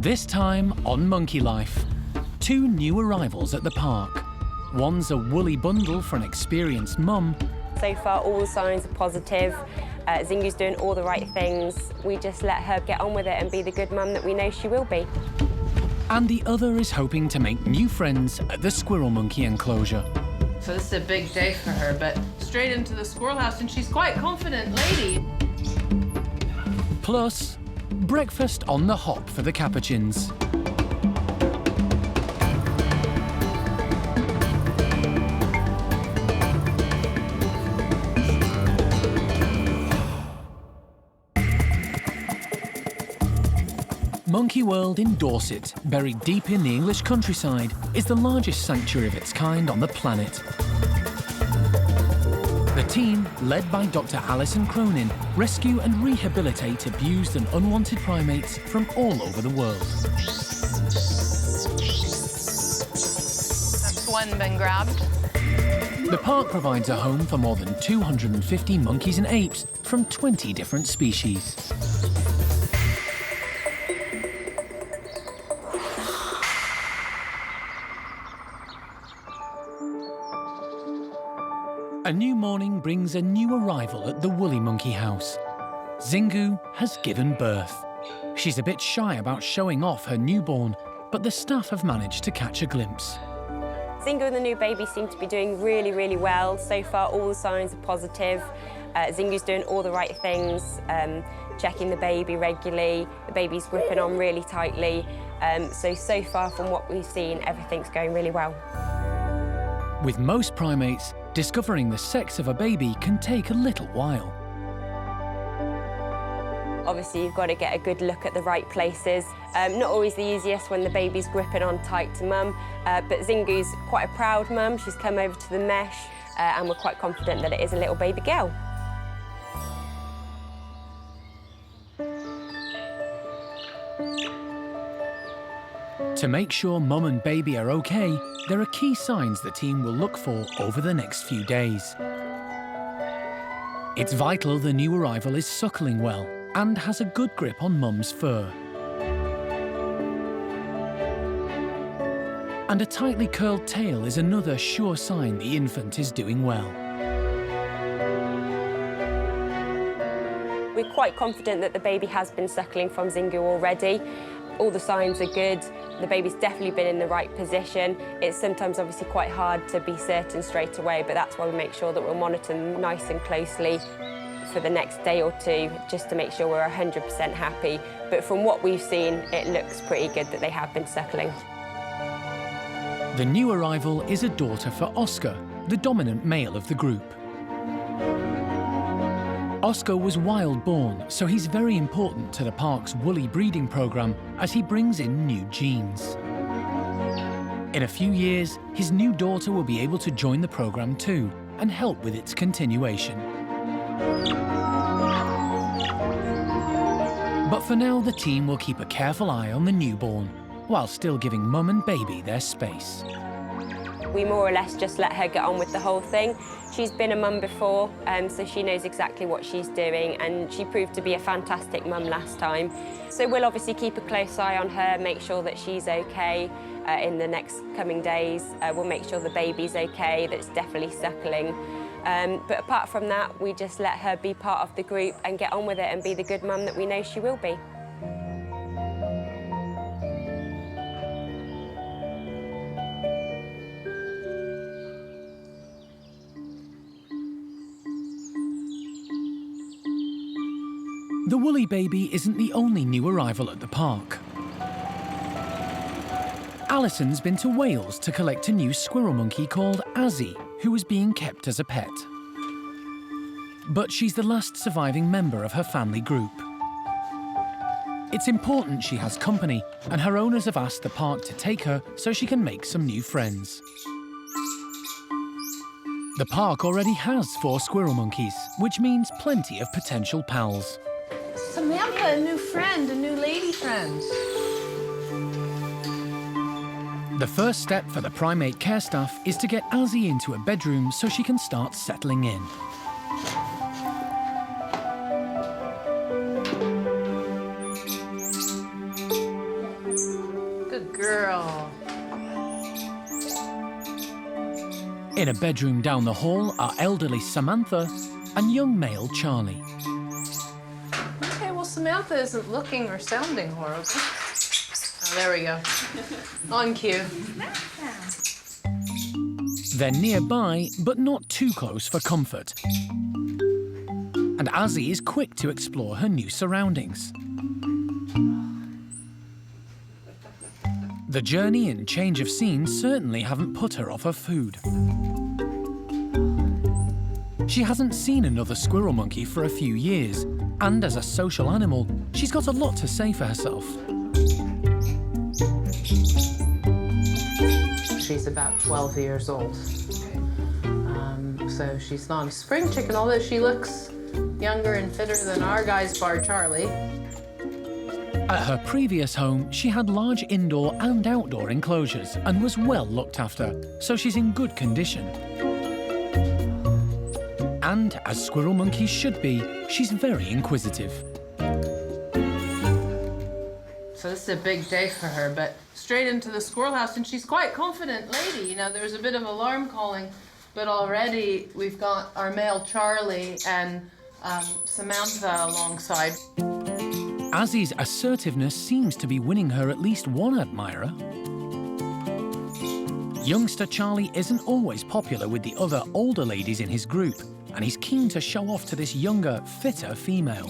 This time on Monkey Life, 2 new arrivals at the park. One's a woolly bundle for an experienced mum. So far, all the signs are positive. Xingu's doing all the right things. We just let her get on with it and be the good mum that we know she will be. And the other is hoping to make new friends at the squirrel monkey enclosure. So this is a big day for her, but straight into the squirrel house, and she's quite a confident lady. Plus, breakfast on the hop for the Capuchins. Monkey World in Dorset, buried deep in the English countryside, is the largest sanctuary of its kind on the planet. The team, led by Dr. Alison Cronin, rescue and rehabilitate abused and unwanted primates from all over the world. That's one been grabbed. The park provides a home for more than 250 monkeys and apes from 20 different species. A new morning brings a new arrival at the woolly monkey house. Xingu has given birth. She's a bit shy about showing off her newborn, but the staff have managed to catch a glimpse. Xingu and the new baby seem to be doing really, really well. So far, all the signs are positive. Xingu's doing all the right things, checking the baby regularly. The baby's gripping on really tightly. So far from what we've seen, everything's going really well. With most primates, discovering the sex of a baby can take a little while. Obviously, you've got to get a good look at the right places. Not always the easiest when the baby's gripping on tight to mum, but Xingu's quite a proud mum. She's come over to the mesh, and we're quite confident that it is a little baby girl. To make sure mum and baby are okay, there are key signs the team will look for over the next few days. It's vital the new arrival is suckling well and has a good grip on mum's fur. And a tightly curled tail is another sure sign the infant is doing well. We're quite confident that the baby has been suckling from Xingu already. All the signs are good. The baby's definitely been in the right position. It's sometimes obviously quite hard to be certain straight away, but that's why we make sure that we'll monitor them nice and closely for the next day or two, just to make sure we're 100% happy. But from what we've seen, it looks pretty good that they have been suckling. The new arrival is a daughter for Oscar, the dominant male of the group. Oscar was wild-born, so he's very important to the park's woolly breeding program as he brings in new genes. In a few years, his new daughter will be able to join the program too and help with its continuation. But for now, the team will keep a careful eye on the newborn, while still giving mum and baby their space. We more or less just let her get on with the whole thing. She's been a mum before, so she knows exactly what she's doing, and she proved to be a fantastic mum last time. So we'll obviously keep a close eye on her, make sure that she's okay in the next coming days. We'll make sure the baby's okay, that it's definitely suckling. But apart from that, we just let her be part of the group and get on with it and be the good mum that we know she will be. The woolly baby isn't the only new arrival at the park. Alison's been to Wales to collect a new squirrel monkey called Azzi, who was being kept as a pet. But she's the last surviving member of her family group. It's important she has company, and her owners have asked the park to take her so she can make some new friends. The park already has 4 squirrel monkeys, which means plenty of potential pals. Samantha, a new friend, a new lady friend. The first step for the primate care staff is to get Azie into a bedroom so she can start settling in. squirrel. In a bedroom down the hall are elderly Samantha and young male Charlie. Okay, well, Samantha isn't looking or sounding horrible. Oh, there we go. On cue. They're nearby, but not too close for comfort. And Azzi is quick to explore her new surroundings. The journey and change of scene certainly haven't put her off her food. She hasn't seen another squirrel monkey for a few years, and as a social animal, she's got a lot to say for herself. She's about 12 years old. So she's not a spring chicken, although she looks younger and fitter than our guy's bar Charlie. At her previous home, she had large indoor and outdoor enclosures and was well looked after, so she's in good condition. And, as squirrel monkeys should be, she's very inquisitive. So this is a big day for her, but straight into the squirrel house, and she's quite confident lady. You know, there was a bit of alarm calling, but already we've got our male Charlie and Samantha alongside. Azzi's assertiveness seems to be winning her at least one admirer. Youngster Charlie isn't always popular with the other older ladies in his group, and he's keen to show off to this younger, fitter female.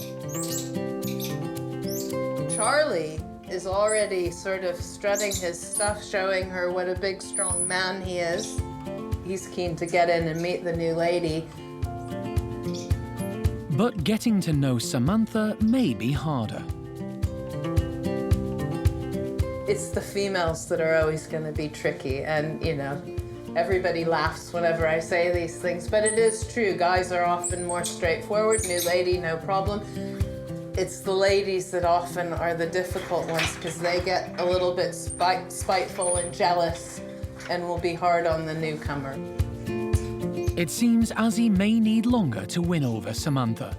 Charlie is already sort of strutting his stuff, showing her what a big, strong man he is. He's keen to get in and meet the new lady. But getting to know Samantha may be harder. It's the females that are always going to be tricky, and, you know, everybody laughs whenever I say these things, but it is true. Guys are often more straightforward. New lady, no problem. It's the ladies that often are the difficult ones because they get a little bit spiteful and jealous and will be hard on the newcomer. It seems Azzi may need longer to win over Samantha.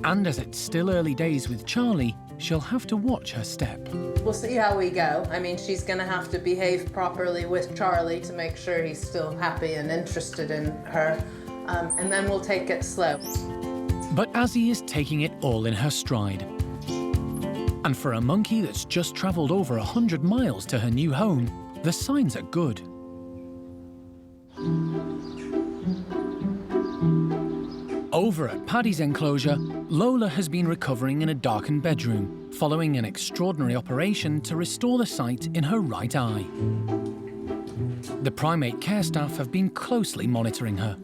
And as it's still early days with Charlie, she'll have to watch her step. We'll see how we go. I mean, she's going to have to behave properly with Charlie to make sure he's still happy and interested in her, and then we'll take it slow. But Azzi is taking it all in her stride. And for a monkey that's just travelled over 100 miles to her new home, the signs are good. Over at Paddy's enclosure, Lola has been recovering in a darkened bedroom, following an extraordinary operation to restore the sight in her right eye. The primate care staff have been closely monitoring her.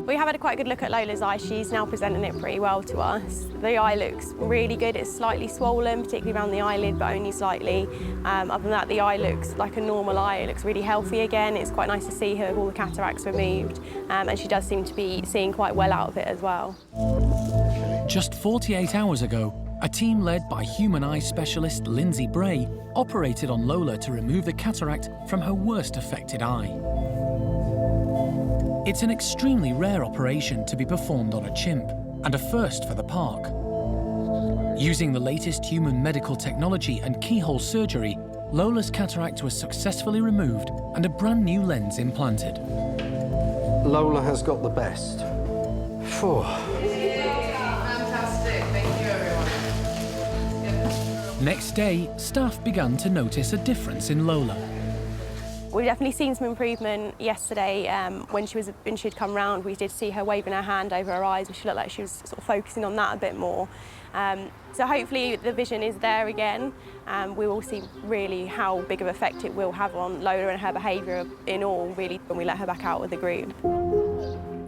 We have had a quite good look at Lola's eye. She's now presenting it pretty well to us. The eye looks really good. It's slightly swollen, particularly around the eyelid, but only slightly. Other than that, the eye looks like a normal eye. It looks really healthy again. It's quite nice to see her with all the cataracts removed, and she does seem to be seeing quite well out of it as well. Just 48 hours ago, a team led by human eye specialist Lindsay Bray operated on Lola to remove the cataract from her worst affected eye. It's an extremely rare operation to be performed on a chimp, and a first for the park. Using the latest human medical technology and keyhole surgery, Lola's cataract was successfully removed and a brand new lens implanted. Lola has got the best. Phew. Fantastic. Thank you, everyone. Next day, staff began to notice a difference in Lola. We've definitely seen some improvement yesterday. When she'd come round, we did see her waving her hand over her eyes, and she looked like she was sort of focusing on that a bit more. So hopefully the vision is there again. We will see really how big of an effect it will have on Lola and her behaviour in all, really, when we let her back out with the group.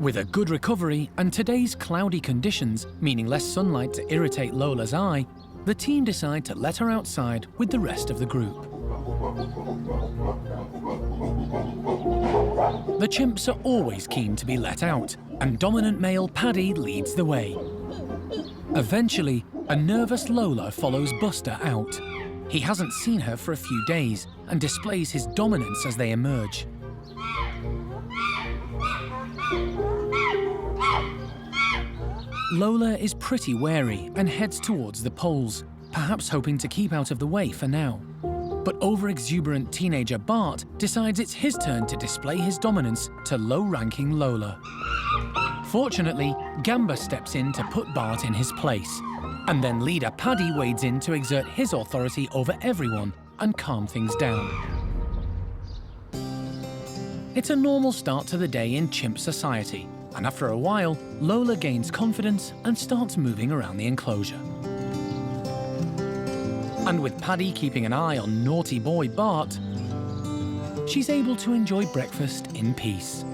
With a good recovery and today's cloudy conditions, meaning less sunlight to irritate Lola's eye, the team decide to let her outside with the rest of the group. The chimps are always keen to be let out, and dominant male Paddy leads the way. Eventually, a nervous Lola follows Buster out. He hasn't seen her for a few days and displays his dominance as they emerge. Lola is pretty wary and heads towards the poles, perhaps hoping to keep out of the way for now. But over-exuberant teenager Bart decides it's his turn to display his dominance to low-ranking Lola. Fortunately, Gamba steps in to put Bart in his place, and then leader Paddy wades in to exert his authority over everyone and calm things down. It's a normal start to the day in chimp society, and after a while, Lola gains confidence and starts moving around the enclosure. And with Paddy keeping an eye on naughty boy Bart, she's able to enjoy breakfast in peace.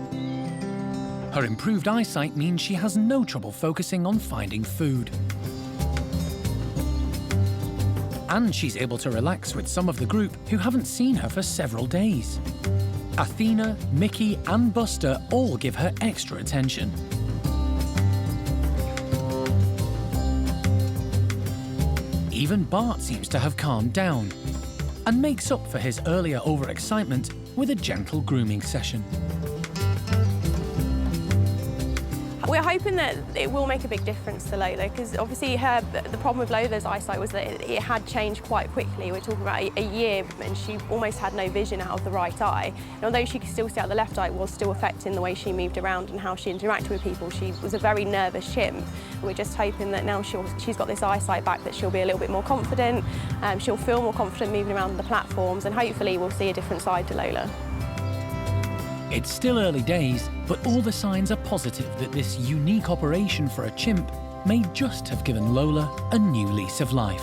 Her improved eyesight means she has no trouble focusing on finding food. And she's able to relax with some of the group who haven't seen her for several days. Athena, Mickey and Buster all give her extra attention. Even Bart seems to have calmed down and makes up for his earlier overexcitement with a gentle grooming session. We're hoping that it will make a big difference to Lola, because obviously the problem with Lola's eyesight was that it had changed quite quickly. We're talking about a year, and she almost had no vision out of the right eye. And although she could still see out the left eye, it was still affecting the way she moved around and how she interacted with people. She was a very nervous chimp. And we're just hoping that now she's got this eyesight back, that she'll be a little bit more confident, she'll feel more confident moving around the platforms, and hopefully we'll see a different side to Lola. It's still early days, but all the signs are positive that this unique operation for a chimp may just have given Lola a new lease of life.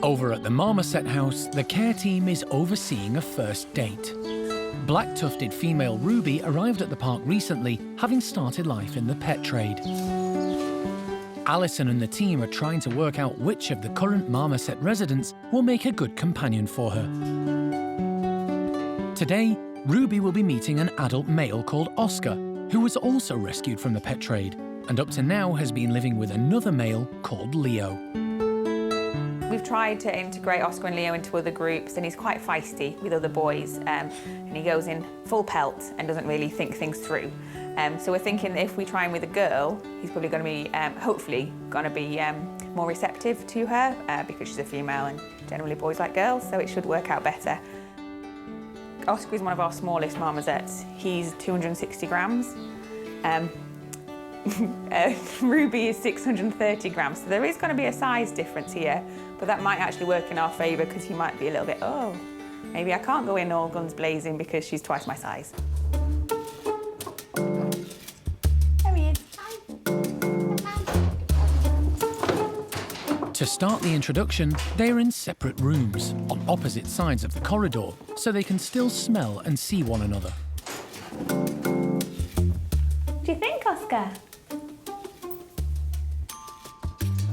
Over at the marmoset house, the care team is overseeing a first date. Black-tufted female Ruby arrived at the park recently, having started life in the pet trade. Alison and the team are trying to work out which of the current marmoset residents will make a good companion for her. Today, Ruby will be meeting an adult male called Oscar, who was also rescued from the pet trade, and up to now has been living with another male called Leo. We've tried to integrate Oscar and Leo into other groups, and he's quite feisty with other boys, and he goes in full pelt and doesn't really think things through. So we're thinking that if we try him with a girl, he's probably going to be, hopefully, going to be more receptive to her because she's a female and generally boys like girls, so it should work out better. Oscar is one of our smallest marmosets. He's 260 grams. Ruby is 630 grams, so there is going to be a size difference here, but that might actually work in our favour because he might be a little bit, oh, maybe I can't go in all guns blazing because she's twice my size. To start the introduction, they are in separate rooms, on opposite sides of the corridor, so they can still smell and see one another. What do you think, Oscar?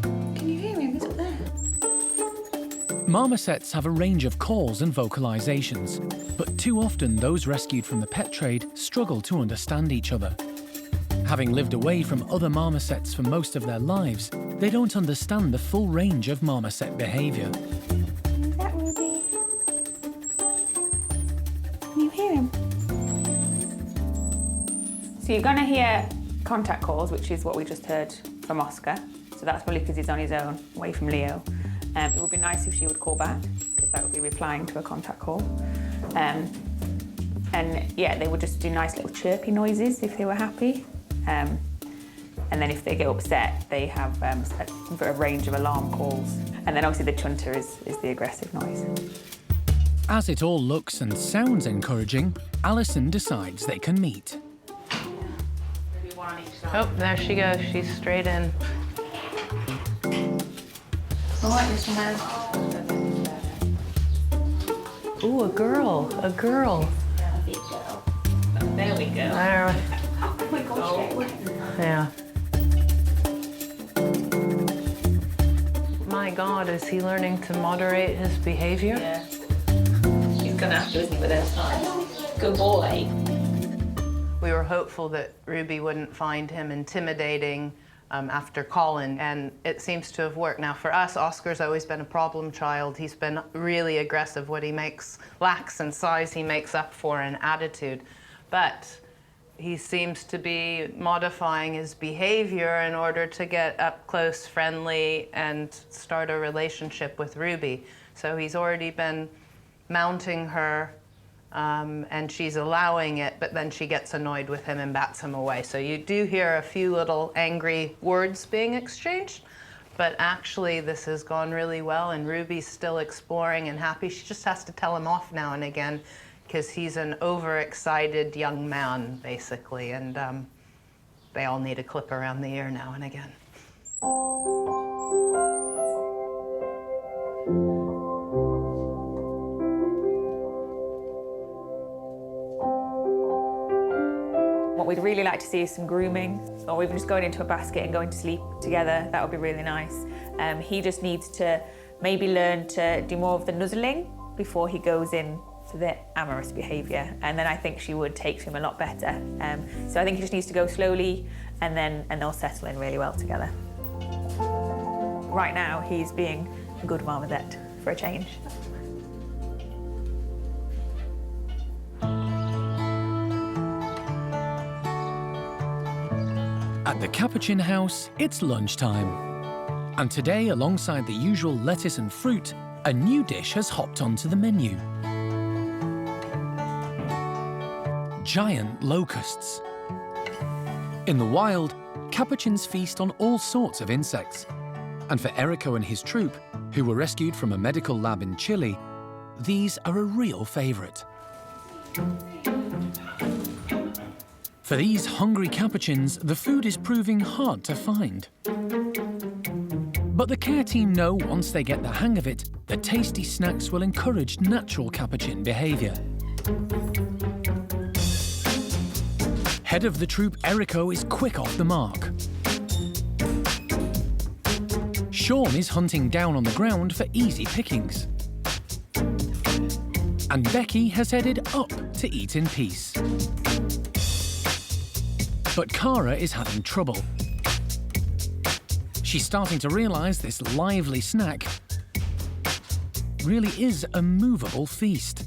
Can you hear him? He's up there. Marmosets have a range of calls and vocalizations, but too often those rescued from the pet trade struggle to understand each other. Having lived away from other marmosets for most of their lives, they don't understand the full range of marmoset behaviour. Is that Ruby? Can you hear him? So you're going to hear contact calls, which is what we just heard from Oscar. So that's probably because he's on his own, away from Leo. It would be nice if she would call back, because that would be replying to a contact call. And yeah, they would just do nice little chirpy noises if they were happy. And then if they get upset, they have a range of alarm calls. And then obviously the chunter is the aggressive noise. As it all looks and sounds encouraging, Alison decides they can meet. Oh, there she goes. She's straight in. All right, Mr. Man. Ooh, a girl. A girl. There we go. There. Oh my gosh. Yeah. My God, is he learning to moderate his behavior? Yeah. He's gonna have to, isn't he, with this time? Good boy. We were hopeful that Ruby wouldn't find him intimidating after calling, and it seems to have worked. Now, for us, Oscar's always been a problem child. He's been really aggressive. What he lacks in size, he makes up for in attitude. But he seems to be modifying his behavior in order to get up close, friendly, and start a relationship with Ruby. So he's already been mounting her, and she's allowing it, but then she gets annoyed with him and bats him away. So you do hear a few little angry words being exchanged, but actually this has gone really well, and Ruby's still exploring and happy. She just has to tell him off now and again, because he's an overexcited young man, basically, and they all need a clip around the ear now and again. What we'd really like to see is some grooming, or even just going into a basket and going to sleep together. That would be really nice. He just needs to maybe learn to do more of the nuzzling before he goes in to the amorous behaviour, and then I think she would take to him a lot better. So I think he just needs to go slowly, and they'll settle in really well together. Right now, he's being a good marmoset for a change. At the Capuchin house, it's lunchtime. And today, alongside the usual lettuce and fruit, a new dish has hopped onto the menu. Giant locusts. In the wild, Capuchins feast on all sorts of insects. And for Erico and his troop, who were rescued from a medical lab in Chile, these are a real favourite. For these hungry Capuchins, the food is proving hard to find. But the care team know once they get the hang of it, the tasty snacks will encourage natural Capuchin behaviour. Head of the troop, Erico, is quick off the mark. Sean is hunting down on the ground for easy pickings. And Becky has headed up to eat in peace. But Cara is having trouble. She's starting to realise this lively snack really is a movable feast.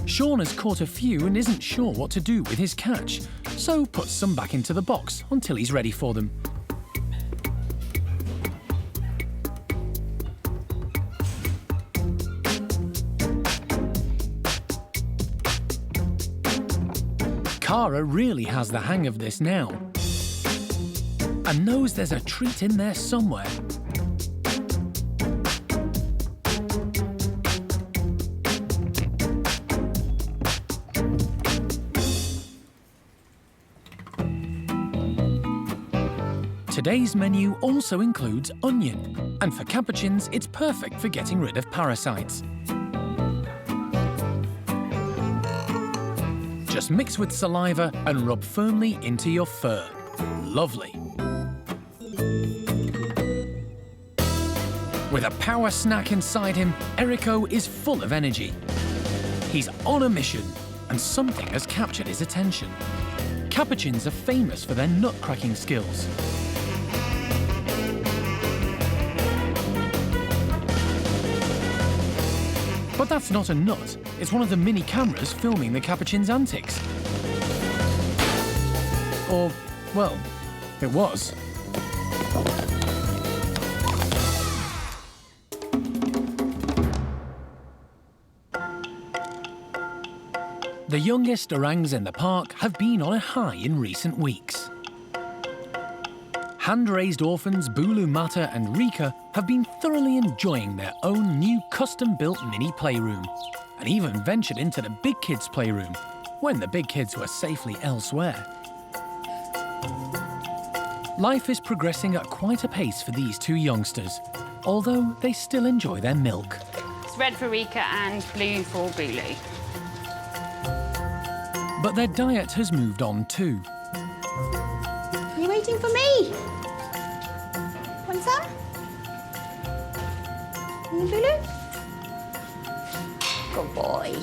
Sean has caught a few and isn't sure what to do with his catch, so puts some back into the box until he's ready for them. Cara really has the hang of this now, and knows there's a treat in there somewhere. Today's menu also includes onion, and for Capuchins, it's perfect for getting rid of parasites. Just mix with saliva and rub firmly into your fur. Lovely. With a power snack inside him, Erico is full of energy. He's on a mission, and something has captured his attention. Capuchins are famous for their nut-cracking skills. But that's not a nut. It's one of the mini cameras filming the Capuchin's antics. Or, well, it was. The youngest orangs in the park have been on a high in recent weeks. Hand-raised orphans Bulu Mata and Rika have been thoroughly enjoying their own new custom-built mini playroom, and even ventured into the big kids' playroom, when the big kids were safely elsewhere. Life is progressing at quite a pace for these two youngsters, although they still enjoy their milk. It's red for Rika and blue for Bulu. But their diet has moved on too. Are you waiting for me? Want some? Bulu? Good boy.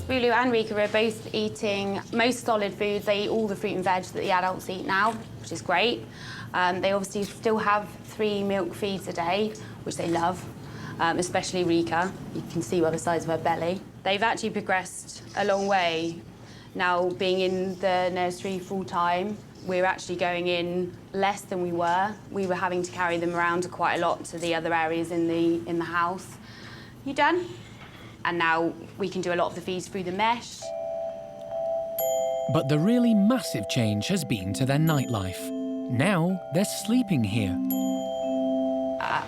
Bulu and Rika are both eating most solid foods. They eat all the fruit and veg that the adults eat now, which is great. They obviously still have 3 milk feeds a day, which they love, especially Rika. You can see by the size of her belly. They've actually progressed a long way. Now, being in the nursery full-time, we're actually going in less than we were. We were having to carry them around quite a lot to the other areas in the house. You done? And now we can do a lot of the feeds through the mesh. But the really massive change has been to their nightlife. Now they're sleeping here.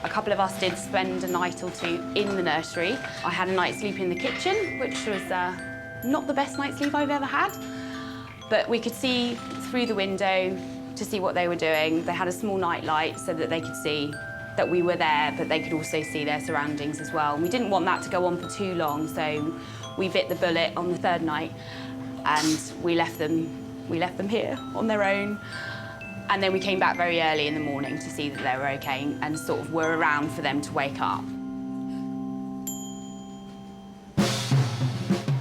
A couple of us did spend a night or two in the nursery. I had a night's sleep in the kitchen, which was not the best night's sleep I've ever had. But we could see through the window to see what they were doing. They had a small night light so that they could see that we were there, but they could also see their surroundings as well. And we didn't want that to go on for too long, so we bit the bullet on the 3rd night and we left them here on their own. And then we came back very early in the morning to see that they were okay and sort of were around for them to wake up.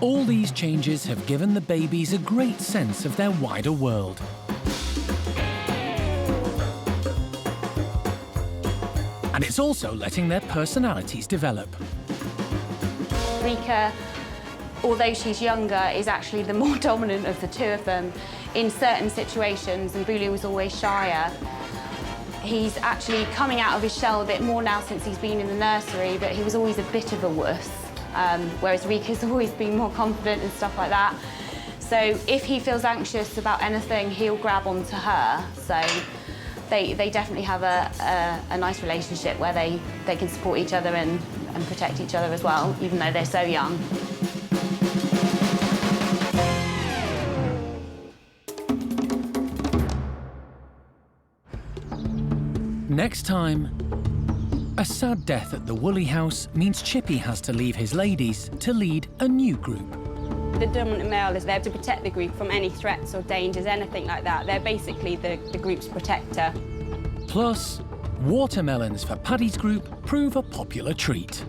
All these changes have given the babies a great sense of their wider world. And it's also letting their personalities develop. Rika, although she's younger, is actually the more dominant of the two of them in certain situations, and Bulu was always shyer. He's actually coming out of his shell a bit more now since he's been in the nursery, but he was always a bit of a wuss. Whereas Rika's always been more confident and stuff like that. So if he feels anxious about anything, he'll grab onto her. So they definitely have a nice relationship where they can support each other and protect each other as well, even though they're so young. Next time, a sad death at the Woolly House means Chippy has to leave his ladies to lead a new group. The dominant male is there to protect the group from any threats or dangers, anything like that. They're basically the group's protector. Plus, watermelons for Paddy's group prove a popular treat.